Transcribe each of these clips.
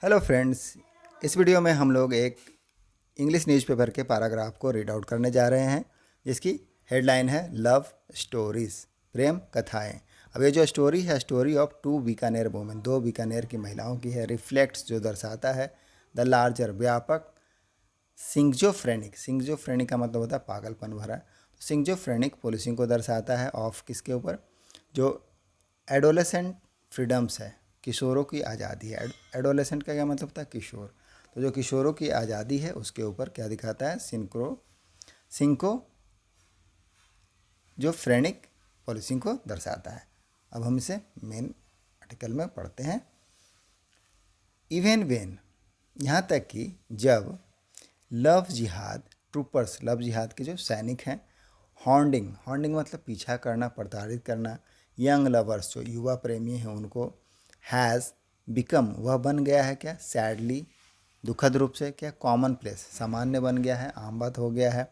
Hello friends. इस video में हम लोग एक इंग्लिश न्यूज़पेपर के पैराग्राफ को रीड आउट करने जा रहे हैं, जिसकी हेडलाइन है लव स्टोरीज, प्रेम कथाएं। अब ये जो स्टोरी है, story of two Bikaner women, दो बीकानेर की महिलाओं की है। रिफ्लेक्ट्स, जो दर्शाता है द लार्जर, व्यापक सिंगजोफ्रेनिक। सिंगजोफ्रेनिक का मतलब होता है पागलपन भरा। तो सिंगजोफ्रेनिक पॉलिसिंग को दर्शाता है ऑफ किसके ऊपर, जो एडोलेसेंट फ्रीडम्स है, किशोरों की आज़ादी है। एडोलेसेंट का क्या मतलब होता है? किशोर। तो जो किशोरों की आज़ादी है उसके ऊपर क्या दिखाता है? सिंको जो फ्रेनिक पॉलिसिंग को दर्शाता है। अब हम इसे मेन आर्टिकल में पढ़ते हैं। इवन वेन, यहाँ तक कि जब लव जिहाद ट्रूपर्स, लव जिहाद के जो सैनिक हैं, हॉन्डिंग, हॉन्डिंग मतलब पीछा करना, प्रताड़ित करना, यंग लवर्स जो युवा प्रेमी हैं उनको, हैज़ बिकम वह बन गया है क्या? सैडली, दुखद रूप से, क्या? कॉमन प्लेस, सामान्य बन गया है, आम बात हो गया है।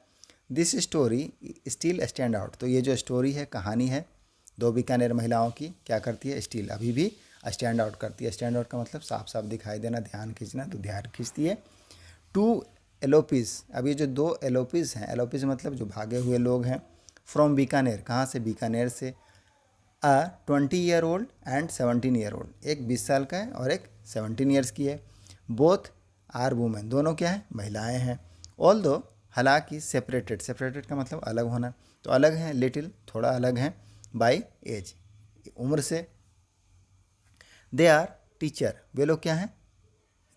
This story still stand out, तो ये जो स्टोरी है, कहानी है दो बीकानेर महिलाओं की, क्या करती है? स्टिल, अभी भी स्टैंड आउट करती है। स्टैंड आउट का मतलब साफ साफ दिखाई देना, ध्यान खींचना, तो ध्यान खींचती है। टू एलोपीज, अब ये जो दो एलोपीज हैं, एलोपीज मतलब जो भागे हुए लोग हैं, फ्रॉम बीकानेर, कहाँ से? बीकानेर से। अ 20 year old and 17 year old, एक 20 साल का है और एक 17 ईयर्स की है। बोथ आर वुमेन, दोनों क्या है? महिलाएं हैं। ऑल दो, हालांकि, सेपरेटेड, सेपरेटेड का मतलब अलग होना, तो अलग हैं, लिटिल, थोड़ा अलग हैं, बाई एज, उम्र से। दे आर टीचर, वे लोग क्या हैं?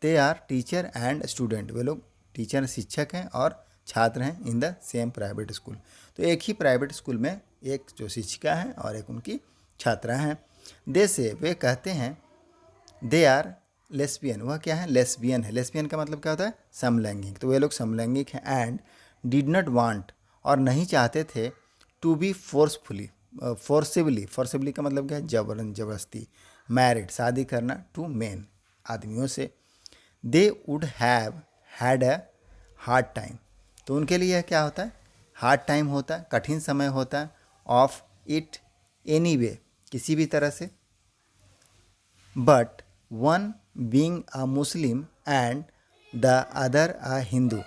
They are teacher and student, वे लोग टीचर, शिक्षक हैं और छात्र हैं, in the same private school. तो एक ही प्राइवेट स्कूल में एक जो शिक्षिका हैं और एक उनकी छात्रा हैं। दे से, वे कहते हैं, दे आर लेस्बियन, वह क्या है? लेस्बियन है। लेस्बियन का मतलब क्या होता है? समलैंगिक, तो वे लोग समलैंगिक हैं। एंड डिड नॉट वांट, और नहीं चाहते थे, to be forcefully, forcibly, forcibly का मतलब क्या है? जबरन, जबरदस्ती, मैरिड, शादी करना, टू मेन, आदमियों से। They would have had a hard time, तो उनके लिए क्या होता है? हार्ड टाइम होता है, कठिन समय होता है। ऑफ इट एनी वे, किसी भी तरह से। But one being a Muslim and the other a Hindu,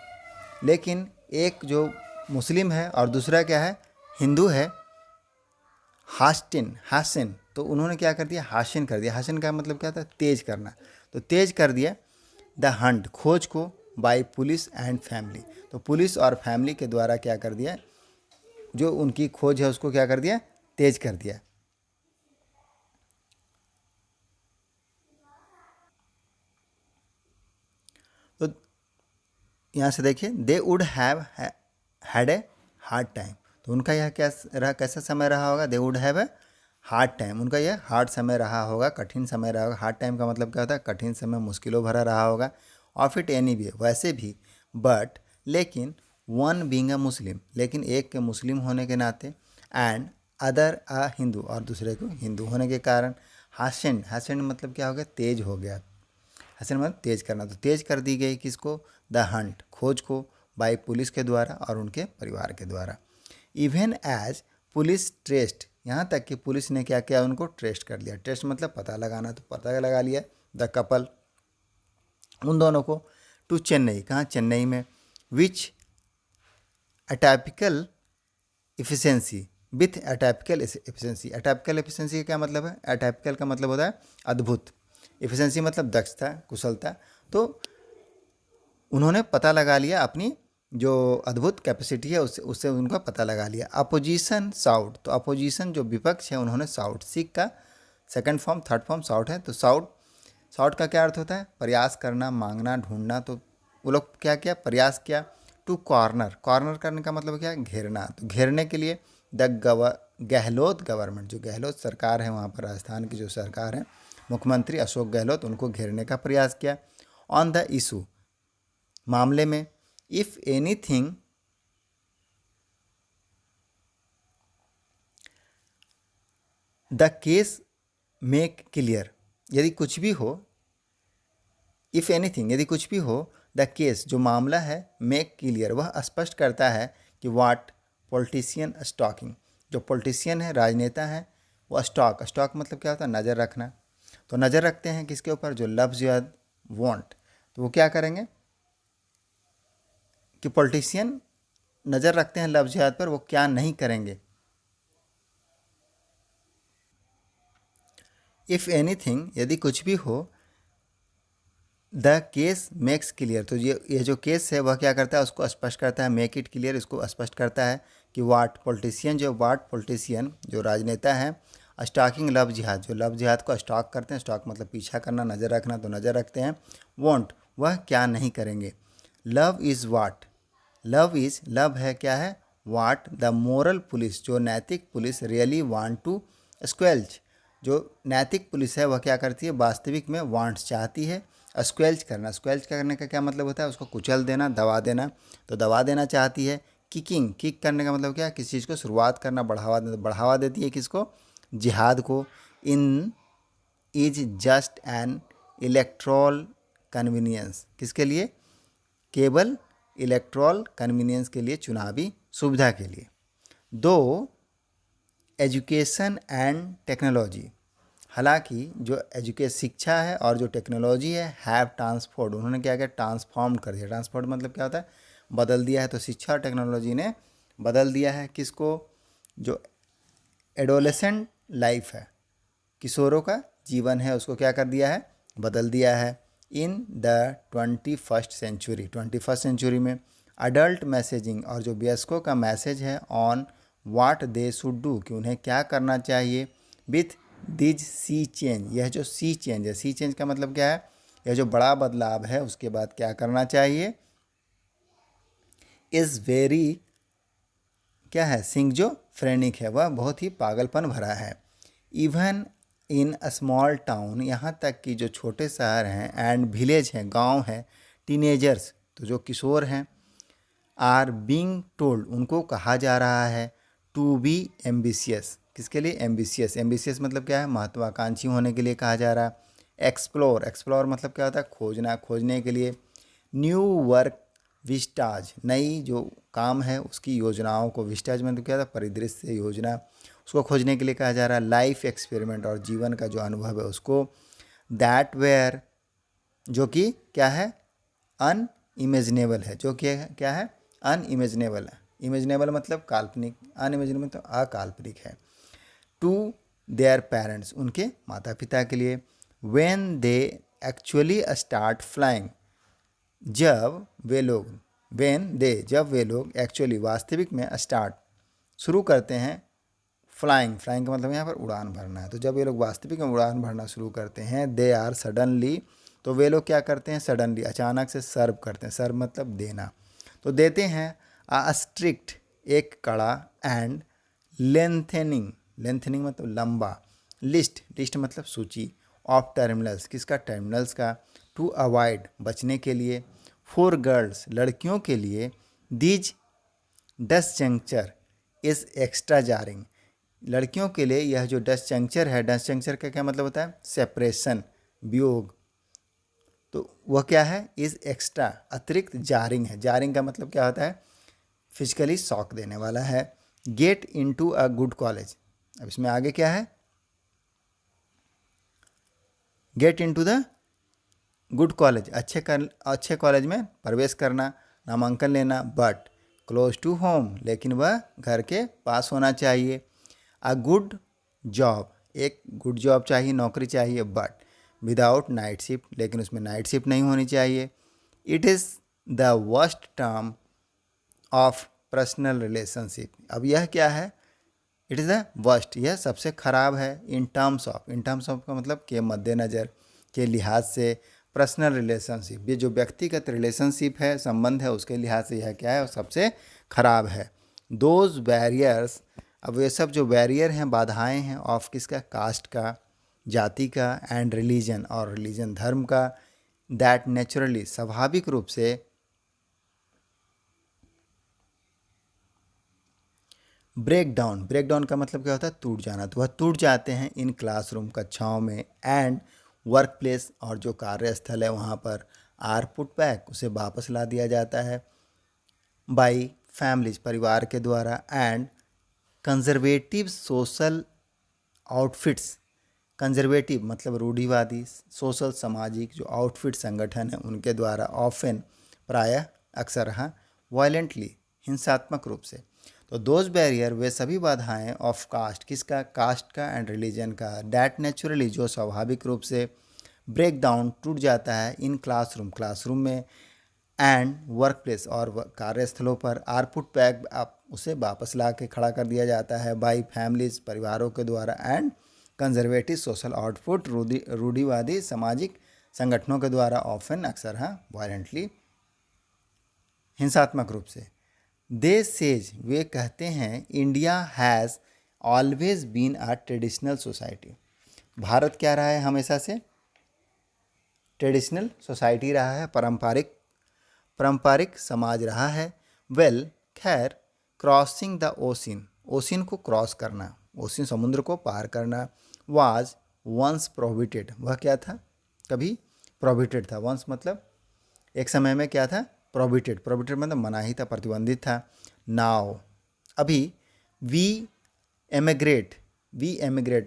लेकिन एक जो मुस्लिम है और दूसरा क्या है? हिंदू है। हास्टिन, हासिन, तो उन्होंने क्या कर दिया? हासिन कर दिया। हासिन का मतलब क्या था? तेज करना, तो तेज कर दिया द हंट, खोज को, बाय पुलिस एंड फैमिली, तो पुलिस और फैमिली के द्वारा क्या कर दिया? जो उनकी खोज है उसको क्या कर दिया? तेज कर दिया। तो यहाँ से देखिए, they would have had a hard time, तो उनका यह क्या रहा? कैसा समय रहा होगा? They would have a hard time, उनका यह हार्ड समय रहा होगा, कठिन समय रहा होगा। हार्ड टाइम का मतलब क्या होता है? कठिन समय, मुश्किलों भरा रहा होगा। ऑफ इट एनी वे, वैसे भी। बट, लेकिन, वन बींग अ मुस्लिम, लेकिन एक के मुस्लिम होने के नाते, एंड अदर अ हिंदू, और दूसरे को हिंदू होने के कारण, हासेंड, हासेंड मतलब क्या हो गया? तेज हो गया। हसन मतलब तेज करना, तो तेज कर दी गई किसको? द हंट, खोज को, बाय पुलिस के द्वारा और उनके परिवार के द्वारा। इवन एज पुलिस ट्रेस्ट, यहाँ तक कि पुलिस ने क्या किया? उनको ट्रेस्ट कर लिया। ट्रेस्ट मतलब पता लगाना, तो पता लगा लिया द कपल, उन दोनों को, टू चेन्नई, कहाँ? चेन्नई में। विच अटाइपिकल इफिशेंसी, विथ अटाइपिकल एफिशिएंसी। अटाइपिकल एफिशिएंसी का क्या मतलब है? अटाइपिकल का मतलब होता है अद्भुत, एफिशिएंसी मतलब दक्षता, कुशलता। तो उन्होंने पता लगा लिया, अपनी जो अद्भुत कैपेसिटी है उससे उससे उनका पता लगा लिया। अपोजिशन साउट, तो अपोजिशन जो विपक्ष है उन्होंने साउट, सीख का second form, third form sought है, तो साउट, साउट का क्या अर्थ होता है? प्रयास करना, मांगना, ढूंढना, तो वो लोग क्या किया? प्रयास किया। टू कॉर्नर, कॉर्नर करने का मतलब क्या है? घेरना, तो घेरने के लिए द गहलोत गवर्नमेंट, जो गहलोत सरकार है वहाँ पर, राजस्थान की जो सरकार है, मुख्यमंत्री अशोक गहलोत, उनको घेरने का प्रयास किया। ऑन द इशू, मामले में। If anything, the case make clear, यदि कुछ भी हो, इफ एनीथिंग, यदि कुछ भी हो, द केस, जो मामला है, मेक क्लियर, वह स्पष्ट करता है कि वाट पॉलिटिशियन स्टॉकिंग, जो पॉलिटिशियन है, राजनेता है, वो स्टॉक, स्टॉक मतलब क्या होता है? नज़र रखना, तो नज़र रखते हैं किसके ऊपर? जो लव जिहाद वॉन्ट। तो वो क्या करेंगे कि पॉलिटिशियन नज़र रखते हैं लव जिहाद पर, वो क्या नहीं करेंगे। इफ़ एनीथिंग, यदि कुछ भी हो, द केस मेक्स क्लियर, तो ये जो केस है वह क्या करता है, उसको स्पष्ट करता है, मेक इट क्लियर, इसको स्पष्ट करता है कि वाट पॉलिटिशियन जो राजनेता हैं, स्टॉकिंग लव जिहाद, जो लव जिहाद को स्टॉक करते हैं, स्टॉक मतलब पीछा करना, नज़र रखना, तो नज़र रखते हैं, वॉन्ट, वह क्या नहीं करेंगे। लव इज़ वाट, लव है क्या है, वाट द मोरल पुलिस, जो नैतिक पुलिस रियली वांट टू स्क्वेल्च, जो नैतिक पुलिस है वह क्या करती है, वास्तविक में वांट्स चाहती है, स्क्वेल्च करने का क्या मतलब होता है, उसको कुचल देना, दबा देना, तो दबा देना चाहती है। किक करने का मतलब क्या है, किसी चीज़ को शुरुआत करना, बढ़ावा देती है किसको, जिहाद को। In is just an electoral convenience, किसके लिए, केवल इलेक्ट्रॉल कन्वीनियंस के लिए, चुनावी सुविधा के लिए। दो एजुकेशन एंड टेक्नोलॉजी, हालांकि जो शिक्षा है और जो टेक्नोलॉजी है, हैव ट्रांसफॉर्ड, उन्होंने क्या किया, ट्रांसफॉर्म कर दिया। ट्रांसफॉर्ड मतलब क्या होता है, बदल दिया है। तो शिक्षा और टेक्नोलॉजी ने बदल दिया है किसको, जो एडोलेसेंट लाइफ है, किशोरों का जीवन है, उसको क्या कर दिया है, बदल दिया है। इन द 21st सेंचुरी में अडल्ट मैसेजिंग, और जो वयस्कों का मैसेज है on what they should do, कि उन्हें क्या करना चाहिए, विथ दिज सी चेंज, यह जो सी चेंज है, सी चेंज का मतलब क्या है, यह जो बड़ा बदलाव है उसके बाद क्या करना चाहिए, इज़ वेरी क्या है, सिंगजोफ्रेनिक है, वह बहुत ही पागलपन भरा है। Even in a small town, यहाँ तक कि जो छोटे शहर हैं, एंड विलेज हैं, गांव है, टीनेजर्स, तो जो किशोर हैं, आर बीइंग टोल्ड, उनको कहा जा रहा है, टू बी एम्बिशियस, किसके लिए, एम्बिशियस मतलब क्या है, महत्वाकांक्षी होने के लिए कहा जा रहा है। एक्सप्लोर मतलब क्या होता है, खोजना, खोजने के लिए। न्यू वर्क विस्टाज, नई जो काम है उसकी योजनाओं को, विस्टाज मतलब क्या था, परिदृश्य, योजना, उसको खोजने के लिए कहा जा रहा है। लाइफ एक्सपेरिमेंट, और जीवन का जो अनुभव है उसको। दैट वेयर, जो कि क्या है, अनइमेजिनेबल है, जो कि क्या है, अनइमेजिनेबल है। इमेजिनेबल मतलब काल्पनिक, अनइमेजिनेबल मतलब अकाल्पनिक है। टू देयर पेरेंट्स, उनके माता पिता के लिए। When they actually start flying, जब वे लोग एक्चुअली वास्तविक में स्टार्ट शुरू करते हैं, फ्लाइंग का मतलब यहाँ पर उड़ान भरना है। तो जब ये लोग वास्तविक में उड़ान भरना शुरू करते हैं, दे आर सडनली, तो वे लोग क्या करते हैं, सडनली, अचानक से सर्व करते हैं, सर्व मतलब देना, तो देते हैं आ स्ट्रिक्ट, एक कड़ा, एंड लेंथनिंग मतलब लंबा, लिस्ट मतलब सूची, ऑफ टर्मिनल्स, किसका, टर्मिनल्स का, टू अवॉइड बचने के लिए, फॉर गर्ल्स लड़कियों के लिए, these dust juncture is extra jarring, लड़कियों के लिए यह जो डस्ट जंक्चर है, डस्ट जंक्चर का क्या मतलब होता है, सेपरेशन, वियोग, तो वह क्या है, इज़ एक्स्ट्रा, अतिरिक्त जारिंग है। जारिंग का मतलब क्या होता है, फिजिकली शॉक देने वाला है। Get into a good college, अब इसमें आगे क्या है, get into the good college, अच्छे कॉलेज में प्रवेश करना, नामांकन लेना। बट क्लोज टू होम, लेकिन वह घर के पास होना चाहिए। अ गुड जॉब, एक गुड जॉब चाहिए, नौकरी चाहिए। बट विदाउट नाइट शिफ्ट, लेकिन उसमें नाइट शिफ्ट नहीं होनी चाहिए। It is the worst term of personal relationship, अब यह क्या है, इट इज़ द वर्स्ट, यह सबसे खराब है। इन टर्म्स ऑफ का मतलब के मद्देनज़र, के लिहाज से। पर्सनल रिलेशनशिप, ये जो व्यक्तिगत रिलेशनशिप है, संबंध है, उसके लिहाज से यह क्या है, सबसे खराब है। दोज बैरियर्स, अब ये सब जो बैरियर हैं, बाधाएं हैं, ऑफ किसका, कास्ट का, जाति का, एंड रिलीजन, और रिलीजन धर्म का, दैट नेचुरली स्वाभाविक रूप से ब्रेक डाउन का मतलब क्या होता है, टूट जाना, तो वह टूट जाते हैं इन क्लासरूम, कक्षाओं में, एंड वर्क प्लेस, और जो कार्यस्थल है वहाँ पर, आर पुट बैक, उसे वापस ला दिया जाता है, बाई फैमिलीज, परिवार के द्वारा, and conservative social outfits, conservative मतलब रूढ़िवादी, सोशल सामाजिक जो आउटफिट संगठन है उनके द्वारा, ऑफन प्रायः अक्सर, हाँ, वायलेंटली हिंसात्मक रूप से। तो दोज बैरियर वे सभी बाधाएं ऑफ कास्ट, किसका, कास्ट का, एंड रिलीजन का, डैट नेचुरली जो स्वाभाविक रूप से ब्रेक डाउन टूट जाता है इन क्लासरूम, क्लासरूम में, एंड वर्क प्लेस और कार्यस्थलों पर, आर पुट बैक, आप उसे वापस ला के खड़ा कर दिया जाता है, बाई फैमिलीज परिवारों के द्वारा, एंड कंजर्वेटिव सोशल आउटपुट रूढ़िवादी सामाजिक संगठनों के द्वारा, ऑफन अक्सर, हाँ, वायलेंटली हिंसात्मक रूप से। दे सेज वे कहते हैं, India has always been a traditional society, Bharat क्या रहा है, हमेशा से ट्रेडिशनल सोसाइटी रहा है, पारंपरिक समाज रहा है। वेल, खैर, क्रॉसिंग द ओशिन, ओशिन को क्रॉस करना, ओशिन समुद्र को पार करना, वाज वंस प्रोहिबिटेड, वह क्या था, कभी प्रोहिबिटेड था, वंस मतलब एक समय में क्या था, प्रोहिबिटेड, प्रोहिबिटेड मतलब मनाही था, प्रतिबंधित था। नाउ, अभी, वी एमिग्रेट,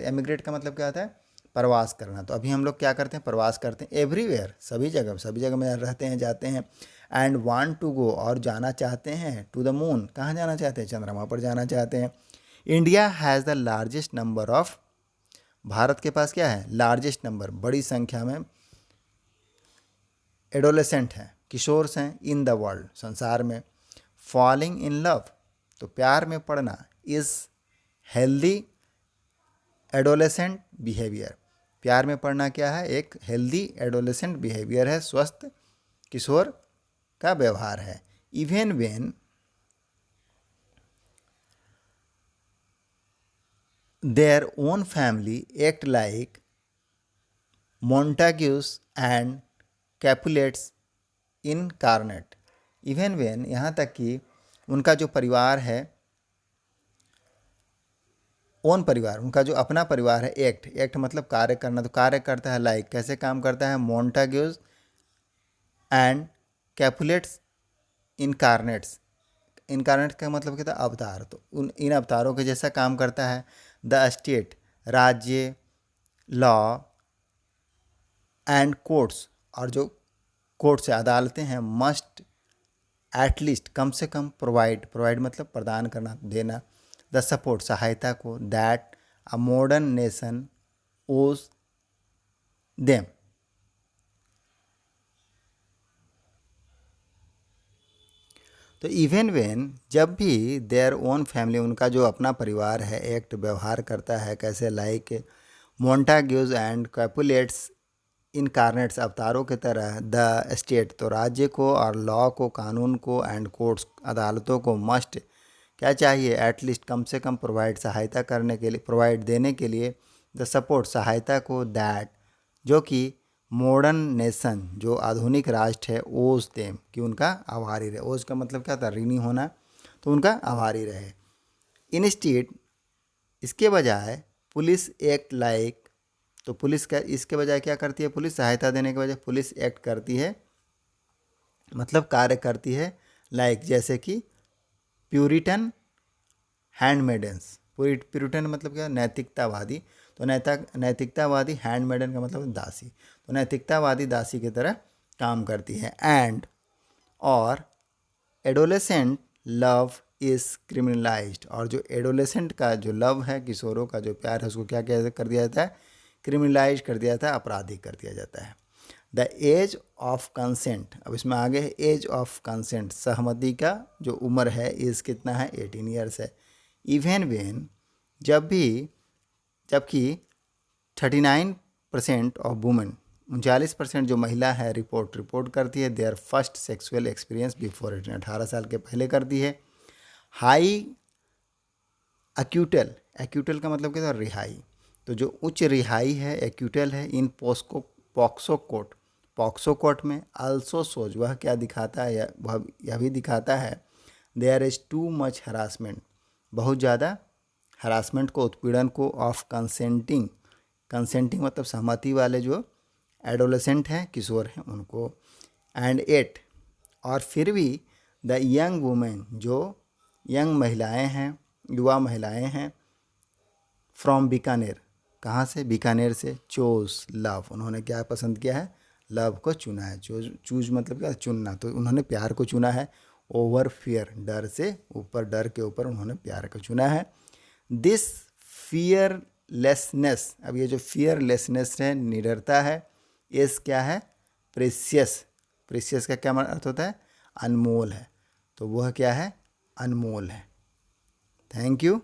एमिग्रेट का मतलब क्या होता है, प्रवास करना। तो अभी हम लोग क्या करते हैं, प्रवास करते हैं, एवरीवेयर, सभी जगह में रहते हैं, जाते हैं, एंड वांट टू गो, और जाना चाहते हैं, टू द मून, कहाँ जाना चाहते हैं, चंद्रमा पर जाना चाहते हैं। India has the largest number of, Bharat के पास क्या है, लार्जेस्ट नंबर, बड़ी संख्या में एडोलेसेंट हैं, किशोर हैं, इन द वर्ल्ड, संसार में। फॉलिंग इन लव, तो प्यार में पड़ना, इज़ हेल्दी एडोलेसेंट बिहेवियर, प्यार में पड़ना क्या है, एक हेल्दी एडोलेसेंट बिहेवियर है, स्वस्थ किशोर का व्यवहार है। Even when their own family act like Montagues and Capulets incarnate, even when, यहाँ तक कि उनका जो परिवार है, ओन परिवार, उनका जो अपना परिवार है, एक्ट मतलब कार्य करना, तो कार्य करता है, लाइक कैसे काम करता है, मोन्टाग्यूज एंड कैपुलेट्स इनकार्नेट्स, इनकार्नेट का मतलब क्या था, अवतार, तो इन अवतारों के जैसा काम करता है। द स्टेट, राज्य, लॉ एंड कोर्ट्स, और जो कोर्ट्स है, अदालतें हैं, मस्ट एटलीस्ट, कम से कम, प्रोवाइड मतलब प्रदान करना, देना, द सपोर्ट, सहायता को, दैट अ मॉडर्न नेशन ओज देम, तो इवन वेन, जब भी देयर ओन फैमिली, उनका जो अपना परिवार है, एक्ट व्यवहार करता है, कैसे, लाइक मोन्टाग्यूज एंड कैपुलेट्स इनकार्नेट्स, अवतारों की तरह, द स्टेट, तो राज्य को, और लॉ को, कानून को, एंड कोर्ट्स, अदालतों को, मस्ट क्या चाहिए, एटलीस्ट कम से कम, प्रोवाइड सहायता करने के लिए, प्रोवाइड देने के लिए, द सपोर्ट सहायता को, दैट जो कि मॉडर्न नेशन जो आधुनिक राष्ट्र है, ओज देम कि उनका आभारी रहे, ओज का मतलब क्या था, ऋणी होना, तो उनका आभारी रहे। इंस्टीड, इसके बजाय, पुलिस एक्ट लाइक, तो पुलिस का इसके बजाय क्या करती है, पुलिस सहायता देने के बजाय पुलिस एक्ट करती है, मतलब कार्य करती है, लाइक जैसे कि प्यूरिटन हैंडमेडन्स, प्यूरिटन मतलब क्या, नैतिकतावादी, तो नैतिकतावादी, हैंडमेडन का मतलब दासी, तो नैतिकतावादी दासी की तरह काम करती है। एंड, और एडोलेसेंट लव इज़ क्रिमिनलाइज्ड, और जो एडोलेसेंट का जो लव है, किशोरों का जो प्यार है, उसको क्या कर दिया जाता है, क्रिमिनलाइज कर दिया जाता है, आपराधिक कर दिया जाता है। द एज ऑफ कंसेंट, अब इसमें आगे है एज ऑफ कंसेंट, सहमति का जो उम्र है, एज कितना है, 18 ईयर्स है। इवन वेन, जबकि 39% ऑफ वुमेन, 39% जो महिला है, रिपोर्ट करती है their first sexual experience before 18, 18 साल के पहले करती है। हाई एक्यूटल का मतलब क्या था, रिहाई, तो जो उच्च रिहाई है, एक्यूटल है, इन पॉक्सो कोर्ट में, आल्सो सोज, वह क्या दिखाता है, वह यह भी दिखाता है, there is too much harassment, बहुत ज़्यादा हरासमेंट को, उत्पीड़न को, ऑफ कंसेंटिंग मतलब सहमति वाले जो एडोलेसेंट हैं, किशोर हैं, उनको। एंड एट, और फिर भी, द यंग वुमेन, जो यंग महिलाएं हैं, युवा महिलाएं हैं, फ्रॉम बीकानेर, कहाँ से? बीकानेर से। चोज लव, उन्होंने क्या पसंद किया है? लव को चुना है। चूज मतलब क्या? चुनना। तो उन्होंने प्यार को चुना है। ओवर फियर, डर से ऊपर, डर के ऊपर उन्होंने प्यार को चुना है। दिस फियरलेसनेस, अब ये जो फियरलेसनेस है, निडरता है। एस क्या है? प्रेशियस। प्रेशियस का क्या अर्थ होता है? अनमोल है। तो वह क्या है? अनमोल है। Thank you.